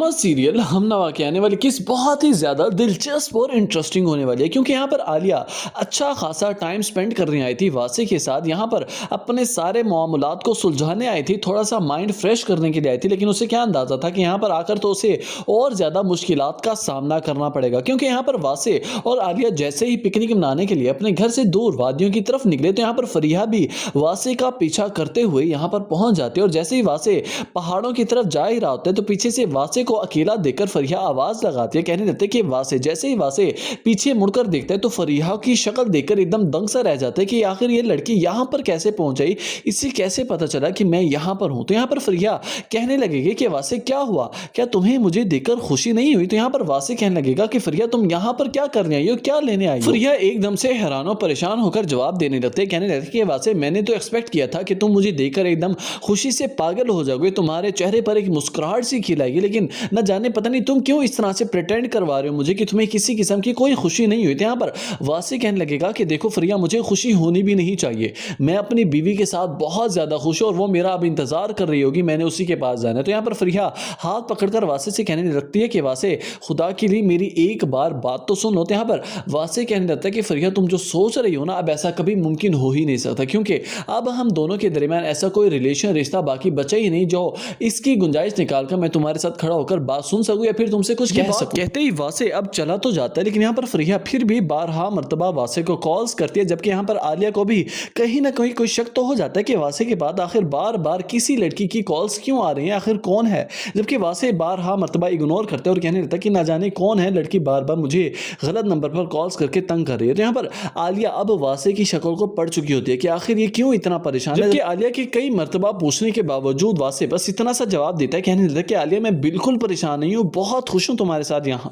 Drama serial हमनवा के आने वाली किस बहुत ही ज़्यादा दिलचस्प और इंटरेस्टिंग होने वाली है, क्योंकि यहाँ पर आलिया अच्छा खासा टाइम स्पेंड करने आई थी वासी के साथ। यहाँ पर अपने सारे मामलात को सुलझाने आई थी, थोड़ा सा माइंड फ्रेश करने के लिए आई थी। लेकिन उसे क्या अंदाज़ा था कि यहाँ पर आकर तो उसे और ज़्यादा मुश्किलात का सामना करना पड़ेगा, क्योंकि यहाँ पर वासी और आलिया जैसे ही पिकनिक मनाने के लिए अपने घर से दूर वादियों की तरफ निकले तो यहाँ पर फरिया भी वासी का पीछा करते हुए यहाँ पर पहुंच जाते हैं। और जैसे ही वासी पहाड़ों की तरफ जा ही रहा होता है तो पीछे से वासे को अकेला देखकर फरिया आवाज लगाती है, कहने लगते कि वासे। जैसे ही वासे पीछे मुड़कर देखता है तो फरिया की शक्ल देखकर एकदम दंग सा रह जाता है कि आखिर ये लड़की यहाँ पर कैसे पहुंच गई, इससे कैसे पता चला कि मैं यहाँ पर हूं। तो यहाँ पर फरिया कहने लगेगी कि वासे क्या हुआ, क्या तुम्हें मुझे देखकर खुशी नहीं हुई। तो यहाँ पर वासे कहने लगेगा कि फरिया तुम यहाँ पर क्या करने आई हो, क्या लेने आई हो। फरिया एकदम से हैरान और परेशान होकर जवाब देने लगते, कहने लगते कि वासे मैंने तो एक्सपेक्ट किया था कि तुम मुझे देखकर एकदम खुशी से पागल हो जाओगे, तुम्हारे चेहरे पर एक मुस्कुराहट सी खिलाएगी, लेकिन न जाने पता नहीं तुम क्यों इस तरह से प्रिटेंड करवा रहे हो मुझे कि तुम्हें किसी किस्म की कोई खुशी नहीं हुई। तो यहाँ पर वासी कहने लगेगा कि देखो फरिया, मुझे खुशी होनी भी नहीं चाहिए, मैं अपनी बीवी के साथ बहुत ज्यादा खुश हूं और वो मेरा अब इंतजार कर रही होगी, मैंने उसी के पास जाना है। तो यहाँ पर फरिया हाथ पकड़कर वासे से कहने लगती है कि वासे खुदा के लिए मेरी एक बार बात तो सुन लो। तो यहाँ पर वासे कहने लगता है कि फरिया तुम जो सोच रही हो ना, अब ऐसा कभी मुमकिन हो ही नहीं सकता, क्योंकि अब हम दोनों के दरमियान ऐसा कोई रिलेशन रिश्ता बाकी बचा ही नहीं जो इसकी गुंजाइश निकालकर मैं तुम्हारे साथ खड़ा होकर बात सुन सकूं या फिर तुमसे कुछ कह सकूं। कहते ही वासे अब चला तो जाता है, लेकिन यहाँ पर फरिया फिर भी बारहा मर्तबा वासे को कॉल्स करती है, जबकि यहाँ पर आलिया को भी कहीं ना कहीं कोई शक तो हो जाता है कि वासे के बाद आखिर बार बार किसी लड़की की कॉल्स क्यों आ रही हैं, आखिर कौन है। जबकि वासे बारहा मर्तबा इग्नोर करते हैं और कहने लगता है कि ना जाने कौन है लड़की बार बार मुझे गलत नंबर पर कॉल्स करके तंग कर रही है। तो यहाँ पर आलिया अब वासे की शक्ल को पढ़ चुकी होती है कि आखिर ये क्यों इतना परेशान है। जबकि आलिया के कई मर्तबा पूछने के बावजूद वासे बस इतना सा जवाब देता है, कहने लगता है कि आलिया मैं बिल्कुल परेशान नहीं हूँ, बहुत खुश हूँ तुम्हारे साथ यहाँ।